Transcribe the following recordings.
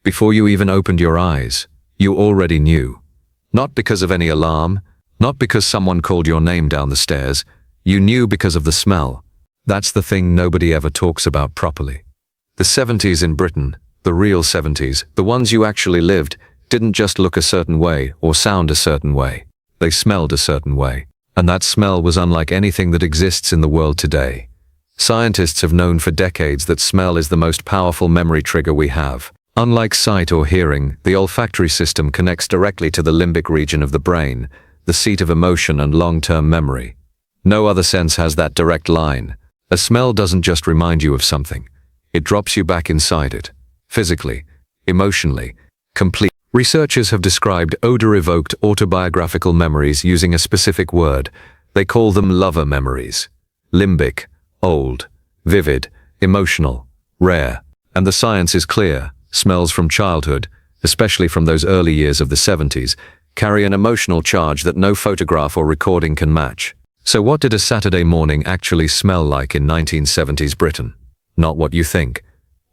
Before you even opened your eyes, you already knew. Not because of any alarm, not because someone called your name down the stairs. You knew because of the smell. That's the thing nobody ever talks about properly. The 70s in Britain, the real 70s, the ones you actually lived, didn't just look a certain way or sound a certain way. They smelled a certain way. And that smell was unlike anything that exists in the world today. Scientists have known for decades that smell is the most powerful memory trigger we have. Unlike sight or hearing, the olfactory system connects directly to the limbic region of the brain, the seat of emotion and long-term memory. No other sense has that direct line. A smell doesn't just remind you of something. It drops you back inside it. Physically, emotionally, complete. Researchers have described odor-evoked autobiographical memories using a specific word. They call them lover memories. Limbic, old, vivid, emotional, rare. And the science is clear. Smells from childhood, especially from those early years of the 70s, carry an emotional charge that no photograph or recording can match. So what did a Saturday morning actually smell like in 1970s Britain? Not what you think.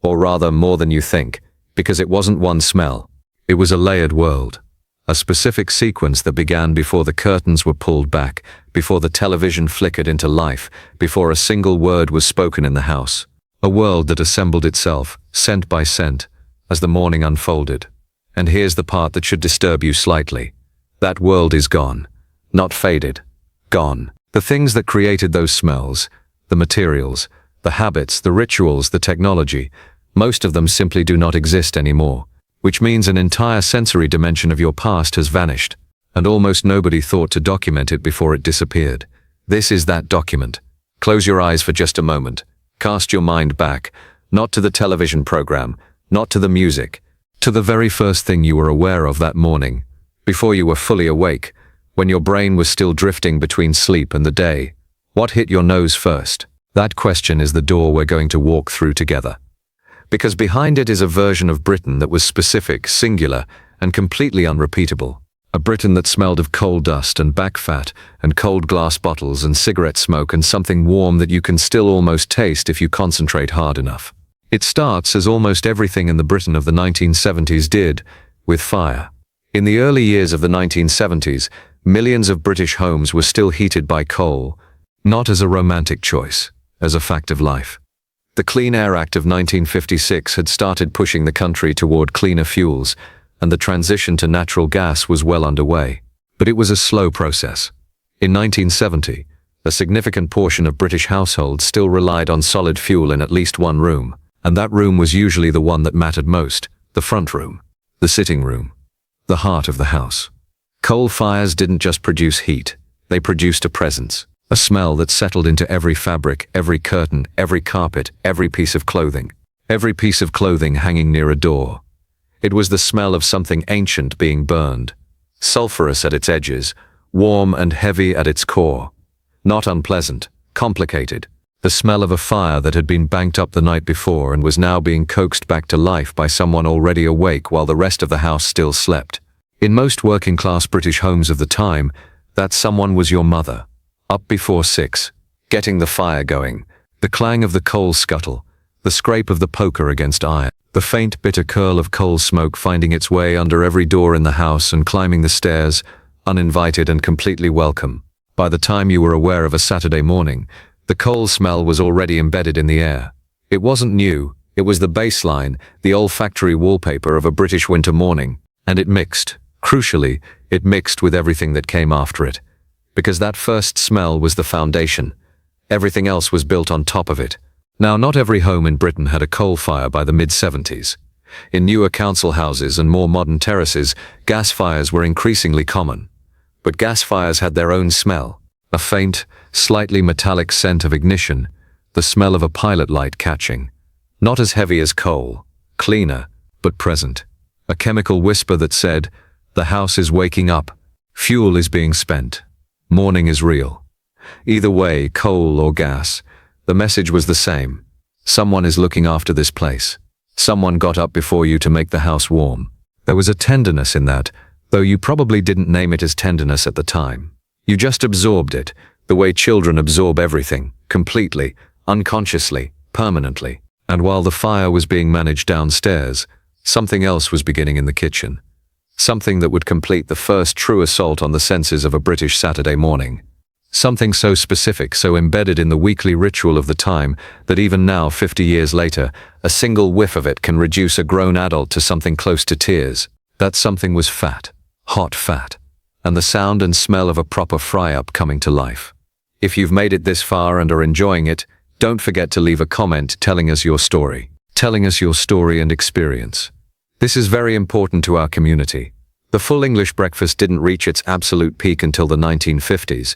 Or rather, more than you think, because it wasn't one smell. It was a layered world. A specific sequence that began before the curtains were pulled back, before the television flickered into life, before a single word was spoken in the house. A world that assembled itself, scent by scent, as the morning unfolded. And here's the part that should disturb you slightly. That world is gone. Not faded. Gone. The things that created those smells, the materials, the habits, the rituals, the technology, most of them simply do not exist anymore, which means an entire sensory dimension of your past has vanished, and almost nobody thought to document it before it disappeared. This is that document. Close your eyes for just a moment. Cast your mind back, not to the television program, not to the music, to the very first thing you were aware of that morning, before you were fully awake, when your brain was still drifting between sleep and the day. What hit your nose first? That question is the door we're going to walk through together. Because behind it is a version of Britain that was specific, singular, and completely unrepeatable. A Britain that smelled of coal dust and back fat and cold glass bottles and cigarette smoke and something warm that you can still almost taste if you concentrate hard enough. It starts, as almost everything in the Britain of the 1970s did, with fire. In the early years of the 1970s, millions of British homes were still heated by coal, not as a romantic choice, as a fact of life. The Clean Air Act of 1956 had started pushing the country toward cleaner fuels, and the transition to natural gas was well underway. But it was a slow process. In 1970, a significant portion of British households still relied on solid fuel in at least one room, and that room was usually the one that mattered most, the front room, the sitting room, the heart of the house. Coal fires didn't just produce heat, they produced a presence, a smell that settled into every fabric, every curtain, every carpet, every piece of clothing hanging near a door. It was the smell of something ancient being burned, sulfurous at its edges, warm and heavy at its core. Not unpleasant, complicated. The smell of a fire that had been banked up the night before and was now being coaxed back to life by someone already awake while the rest of the house still slept. In most working-class British homes of the time, that someone was your mother. Up before 6, getting the fire going, the clang of the coal scuttle, the scrape of the poker against iron, the faint bitter curl of coal smoke finding its way under every door in the house and climbing the stairs, uninvited and completely welcome. By the time you were aware of a Saturday morning, the coal smell was already embedded in the air. It wasn't new, it was the baseline, the olfactory wallpaper of a British winter morning, and it mixed. Crucially, it mixed with everything that came after it. Because that first smell was the foundation. Everything else was built on top of it. Now, not every home in Britain had a coal fire by the mid-70s. In newer council houses and more modern terraces, gas fires were increasingly common. But gas fires had their own smell. A faint, slightly metallic scent of ignition, the smell of a pilot light catching. Not as heavy as coal, cleaner, but present. A chemical whisper that said, "The house is waking up. Fuel is being spent. Morning is real." Either way, coal or gas, the message was the same. Someone is looking after this place. Someone got up before you to make the house warm. There was a tenderness in that, though you probably didn't name it as tenderness at the time. You just absorbed it, the way children absorb everything, completely, unconsciously, permanently. And while the fire was being managed downstairs, Something else was beginning in the kitchen. Something that would complete the first true assault on the senses of a British Saturday morning. Something so specific, so embedded in the weekly ritual of the time, that even now, 50 years later, a single whiff of it can reduce a grown adult to something close to tears. That something was fat, hot fat, and the sound and smell of a proper fry-up coming to life. If you've made it this far and are enjoying it, don't forget to leave a comment telling us your story. Telling us your story and experience. This is very important to our community. The full English breakfast didn't reach its absolute peak until the 1950s,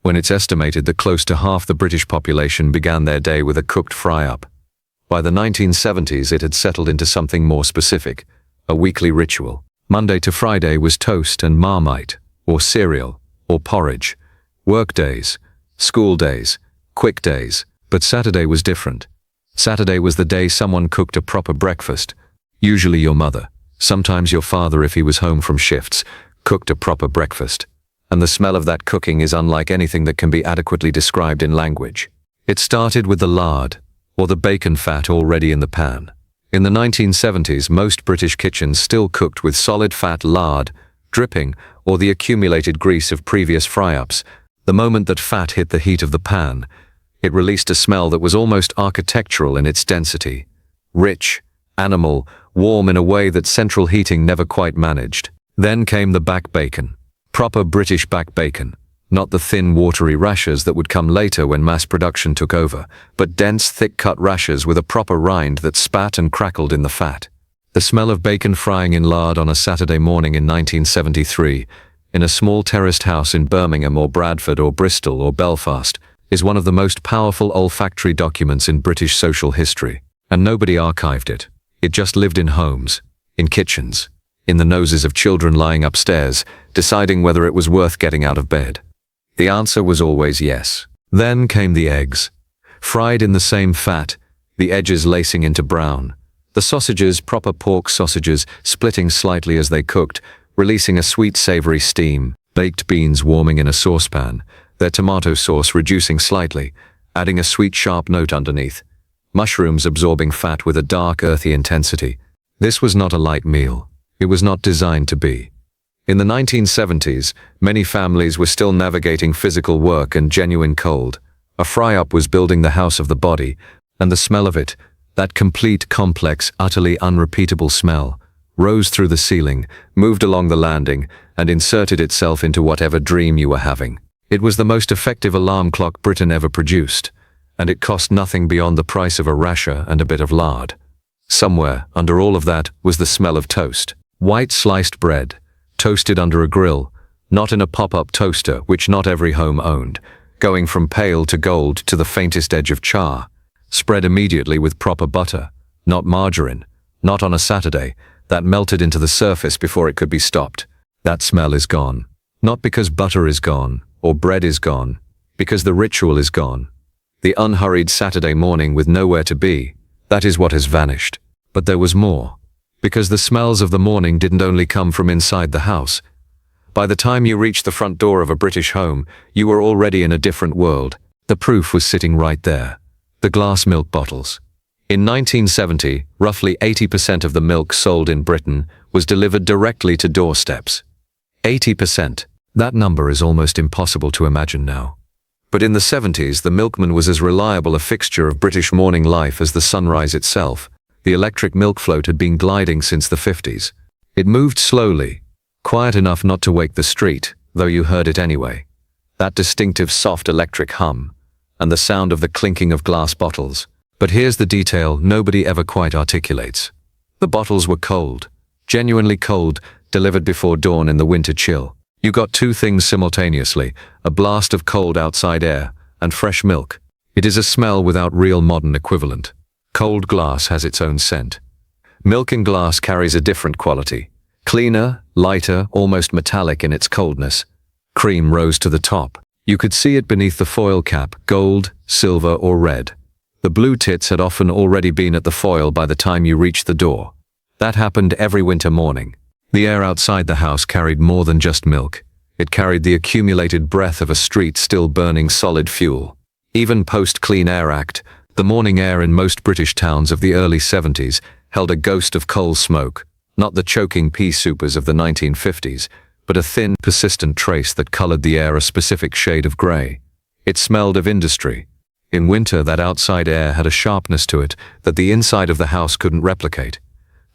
when it's estimated that close to half the British population began their day with a cooked fry-up. By the 1970s, it had settled into something more specific, a weekly ritual. Monday to Friday was toast and marmite, or cereal, or porridge. Work days, school days, quick days. But Saturday was different. Saturday was the day someone cooked a proper breakfast. Usually your mother, sometimes your father if he was home from shifts, cooked a proper breakfast. And the smell of that cooking is unlike anything that can be adequately described in language. It started with the lard, or the bacon fat already in the pan. In the 1970s, most British kitchens still cooked with solid fat lard, dripping, or the accumulated grease of previous fry-ups. The moment that fat hit the heat of the pan, it released a smell that was almost architectural in its density. Rich, animal, warm in a way that central heating never quite managed. Then came the back bacon. Proper British back bacon. Not the thin, watery rashers that would come later when mass production took over, but dense, thick-cut rashers with a proper rind that spat and crackled in the fat. The smell of bacon frying in lard on a Saturday morning in 1973, in a small terraced house in Birmingham or Bradford or Bristol or Belfast, is one of the most powerful olfactory documents in British social history. And nobody archived it. It just lived in homes, in kitchens, in the noses of children lying upstairs, deciding whether it was worth getting out of bed. The answer was always yes. Then came the eggs. Fried in the same fat, the edges lacing into brown. The sausages, proper pork sausages, splitting slightly as they cooked, releasing a sweet savory steam. Baked beans warming in a saucepan, their tomato sauce reducing slightly, adding a sweet sharp note underneath. Mushrooms absorbing fat with a dark earthy intensity. This was not a light meal. It was not designed to be. In the 1970s, many families were still navigating physical work and genuine cold. A fry-up was building the house of the body, and the smell of it, that complete, complex, utterly unrepeatable smell, rose through the ceiling, moved along the landing, and inserted itself into whatever dream you were having. It was the most effective alarm clock Britain ever produced, and it cost nothing beyond the price of a rasher and a bit of lard. Somewhere, under all of that, was the smell of toast. White sliced bread, toasted under a grill, not in a pop-up toaster which not every home owned, going from pale to gold to the faintest edge of char, spread immediately with proper butter, not margarine, not on a Saturday, that melted into the surface before it could be stopped. That smell is gone. Not because butter is gone, or bread is gone, because the ritual is gone. The unhurried Saturday morning with nowhere to be, that is what has vanished. But there was more, because the smells of the morning didn't only come from inside the house. By the time you reached the front door of a British home, you were already in a different world. The proof was sitting right there. The glass milk bottles. In 1970, roughly 80% of the milk sold in Britain was delivered directly to doorsteps. 80%. That number is almost impossible to imagine now. But in the 70s, the milkman was as reliable a fixture of British morning life as the sunrise itself. The electric milk float had been gliding since the 50s. It moved slowly, quiet enough not to wake the street, though you heard it anyway. That distinctive soft electric hum, and the sound of the clinking of glass bottles. But here's the detail nobody ever quite articulates. The bottles were cold, genuinely cold, delivered before dawn in the winter chill. You got two things simultaneously, a blast of cold outside air, and fresh milk. It is a smell without real modern equivalent. Cold glass has its own scent. Milk in glass carries a different quality. Cleaner, lighter, almost metallic in its coldness. Cream rose to the top. You could see it beneath the foil cap, gold, silver, or red. The blue tits had often already been at the foil by the time you reached the door. That happened every winter morning. The air outside the house carried more than just milk. It carried the accumulated breath of a street still burning solid fuel. Even post-Clean Air Act, the morning air in most British towns of the early 70s held a ghost of coal smoke, not the choking pea soupers of the 1950s, but a thin, persistent trace that colored the air a specific shade of gray. It smelled of industry. In winter, that outside air had a sharpness to it that the inside of the house couldn't replicate.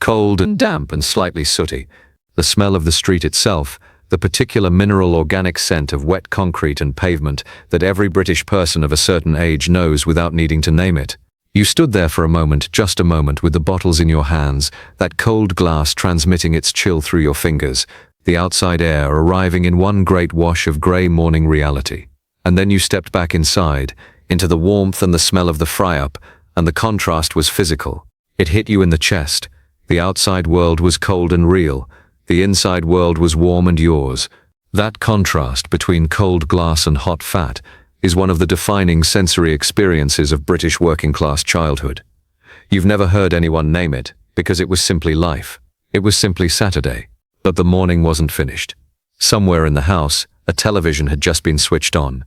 Cold and damp and slightly sooty. The smell of the street itself, the particular mineral organic scent of wet concrete and pavement that every British person of a certain age knows without needing to name it. You stood there for a moment, just a moment, with the bottles in your hands, that cold glass transmitting its chill through your fingers, the outside air arriving in one great wash of grey morning reality. And then you stepped back inside, into the warmth and the smell of the fry-up, and the contrast was physical. It hit you in the chest. The outside world was cold and real. The inside world was warm and yours. That contrast between cold glass and hot fat is one of the defining sensory experiences of British working-class childhood. You've never heard anyone name it, because it was simply life. It was simply Saturday. But the morning wasn't finished. Somewhere in the house, a television had just been switched on.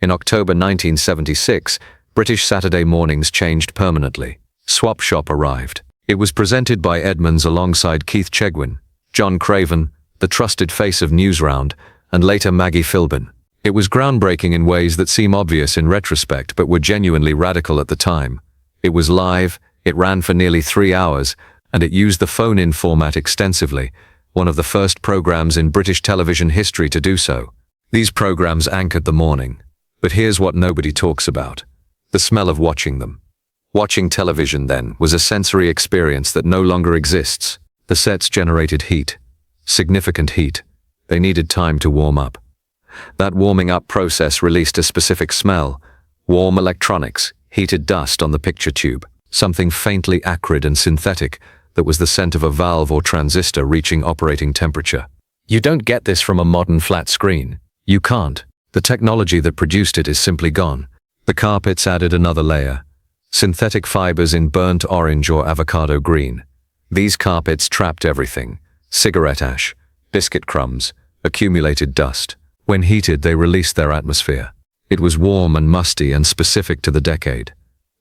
In October 1976, British Saturday mornings changed permanently. Swap Shop arrived. It was presented by Edmonds alongside Keith Chegwin, John Craven, the trusted face of Newsround, and later Maggie Philbin. It was groundbreaking in ways that seem obvious in retrospect but were genuinely radical at the time. It was live, it ran for nearly 3 hours, and it used the phone-in format extensively, one of the first programs in British television history to do so. These programs anchored the morning. But here's what nobody talks about: the smell of watching them. Watching television then was a sensory experience that no longer exists. The sets generated heat, significant heat. They needed time to warm up. That warming up process released a specific smell: warm electronics, heated dust on the picture tube, something faintly acrid and synthetic that was the scent of a valve or transistor reaching operating temperature. You don't get this from a modern flat screen. You can't. The technology that produced it is simply gone. The carpets added another layer. Synthetic fibers in burnt orange or avocado green. These carpets trapped everything: cigarette ash, biscuit crumbs, accumulated dust. When heated, they released their atmosphere. It was warm and musty and specific to the decade.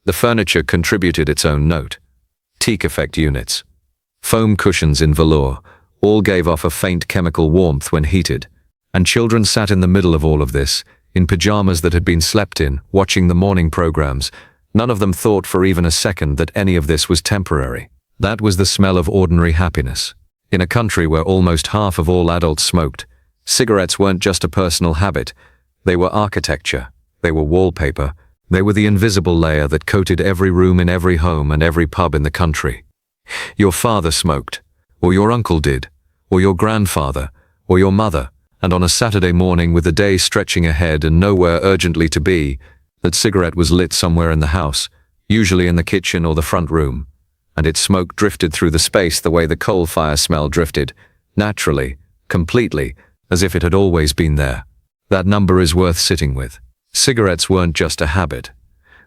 The furniture contributed its own note. Teak effect units, foam cushions in velour, all gave off a faint chemical warmth when heated. And children sat in the middle of all of this, in pajamas that had been slept in, watching the morning programs. None of them thought for even a second that any of this was temporary. That was the smell of ordinary happiness. In a country where almost half of all adults smoked, cigarettes weren't just a personal habit. They were architecture. They were wallpaper. They were the invisible layer that coated every room in every home and every pub in the country. Your father smoked, or your uncle did, or your grandfather, or your mother. And on a Saturday morning, with the day stretching ahead and nowhere urgently to be, that cigarette was lit somewhere in the house, usually in the kitchen or the front room, and its smoke drifted through the space the way the coal fire smell drifted, naturally, completely, as if it had always been there. That number is worth sitting with. Cigarettes weren't just a habit.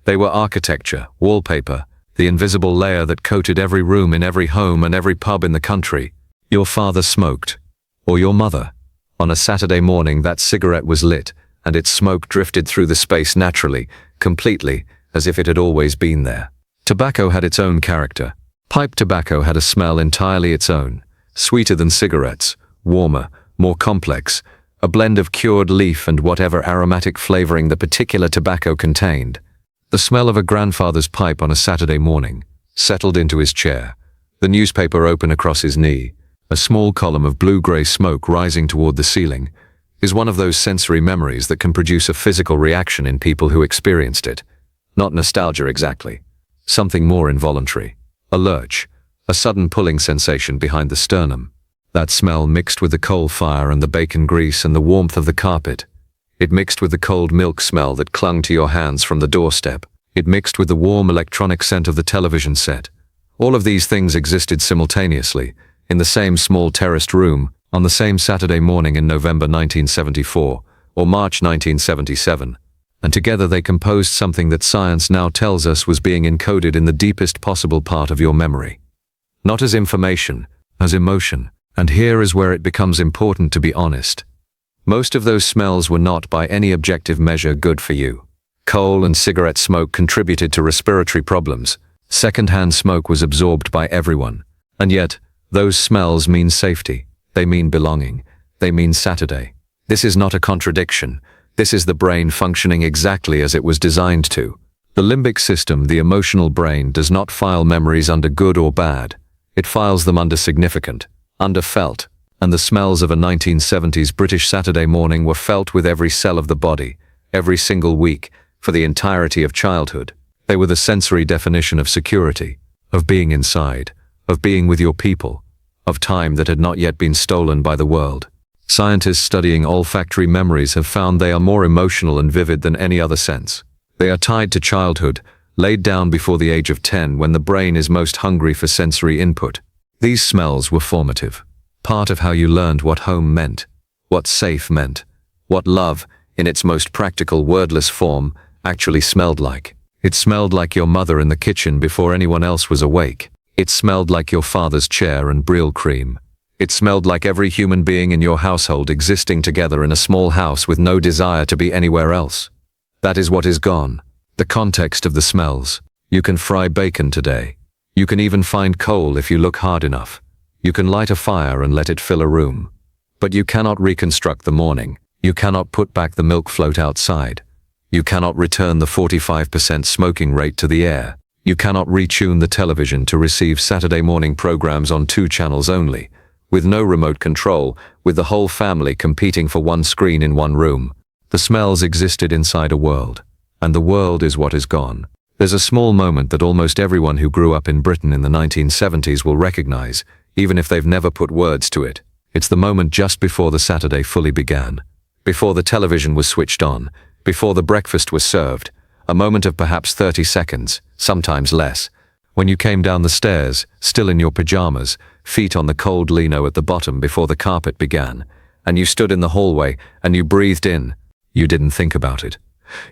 They were architecture, wallpaper, the invisible layer that coated every room in every home and every pub in the country. Your father smoked, or your mother. On a Saturday morning, that cigarette was lit, and its smoke drifted through the space naturally, completely, as if it had always been there. Tobacco had its own character. Pipe tobacco had a smell entirely its own, sweeter than cigarettes, warmer, more complex, a blend of cured leaf and whatever aromatic flavoring the particular tobacco contained. The smell of a grandfather's pipe on a Saturday morning, settled into his chair, the newspaper open across his knee, a small column of blue-gray smoke rising toward the ceiling, is one of those sensory memories that can produce a physical reaction in people who experienced it. Not nostalgia exactly. Something more involuntary. A lurch, a sudden pulling sensation behind the sternum. That smell mixed with the coal fire and the bacon grease and the warmth of the carpet. It mixed with the cold milk smell that clung to your hands from the doorstep. It mixed with the warm electronic scent of the television set. All of these things existed simultaneously, in the same small terraced room, on the same Saturday morning in November 1974, or March 1977, and together they composed something that science now tells us was being encoded in the deepest possible part of your memory. Not as information, as emotion. And here is where it becomes important to be honest. Most of those smells were not by any objective measure good for you. Coal and cigarette smoke contributed to respiratory problems. Second-hand smoke was absorbed by everyone. And yet, those smells mean safety. They mean belonging. They mean Saturday. This is not a contradiction. This is the brain functioning exactly as it was designed to. The limbic system, the emotional brain, does not file memories under good or bad. It files them under significant, under felt. And the smells of a 1970s British Saturday morning were felt with every cell of the body, every single week, for the entirety of childhood. They were the sensory definition of security, of being inside, of being with your people, of time that had not yet been stolen by the world. Scientists studying olfactory memories have found they are more emotional and vivid than any other sense. They are tied to childhood, laid down before the age of 10 when the brain is most hungry for sensory input. These smells were formative, part of how you learned what home meant, what safe meant, what love, in its most practical wordless form, actually smelled like. It smelled like your mother in the kitchen before anyone else was awake. It smelled like your father's chair and Brill cream. It smelled like every human being in your household existing together in a small house with no desire to be anywhere else. That is what is gone. The context of the smells. You can fry bacon today. You can even find coal if you look hard enough. You can light a fire and let it fill a room. But you cannot reconstruct the morning. You cannot put back the milk float outside. You cannot return the 45% smoking rate to the air. You cannot retune the television to receive Saturday morning programs on 2 channels only, with no remote control, with the whole family competing for one screen in one room. The smells existed inside a world, and the world is what is gone. There's a small moment that almost everyone who grew up in Britain in the 1970s will recognize, even if they've never put words to it. It's the moment just before the Saturday fully began, before the television was switched on, before the breakfast was served, a moment of perhaps 30 seconds, sometimes less, when you came down the stairs, still in your pajamas, feet on the cold lino at the bottom before the carpet began, and you stood in the hallway and you breathed in. You didn't think about it.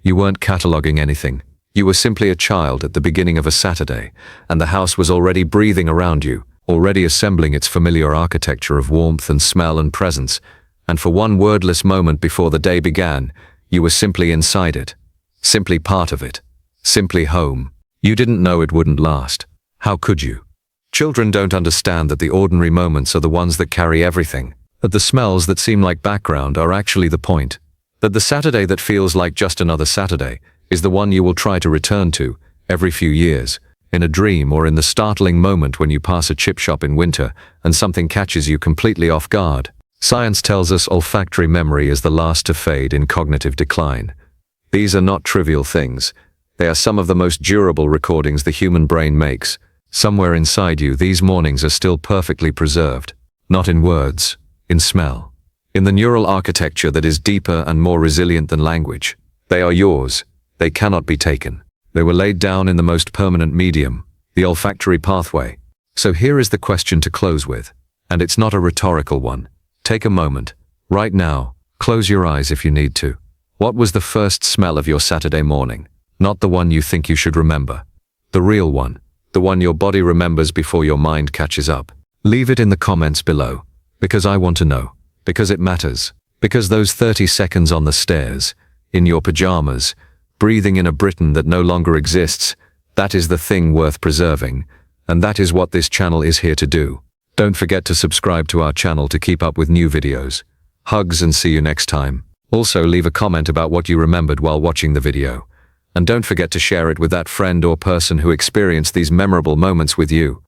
You weren't cataloging anything. You were simply a child at the beginning of a Saturday, and the house was already breathing around you, already assembling its familiar architecture of warmth and smell and presence, and for one wordless moment before the day began, you were simply inside it, simply part of it, simply home. You didn't know it wouldn't last. How could you? Children don't understand that the ordinary moments are the ones that carry everything, that the smells that seem like background are actually the point. That the Saturday that feels like just another Saturday is the one you will try to return to every few years, in a dream or in the startling moment when you pass a chip shop in winter and something catches you completely off guard. Science tells us olfactory memory is the last to fade in cognitive decline. These are not trivial things. They are some of the most durable recordings the human brain makes. Somewhere inside you, these mornings are still perfectly preserved, not in words, in smell. In the neural architecture that is deeper and more resilient than language. They are yours. They cannot be taken. They were laid down in the most permanent medium, the olfactory pathway. So here is the question to close with, and it's not a rhetorical one. Take a moment, right now, close your eyes if you need to. What was the first smell of your Saturday morning? Not the one you think you should remember. The real one, the one your body remembers before your mind catches up. Leave it in the comments below, because I want to know. Because it matters. Because those 30 seconds on the stairs, in your pajamas, breathing in a Britain that no longer exists, that is the thing worth preserving, and that is what this channel is here to do. Don't forget to subscribe to our channel to keep up with new videos. Hugs and see you next time. Also leave a comment about what you remembered while watching the video. And don't forget to share it with that friend or person who experienced these memorable moments with you.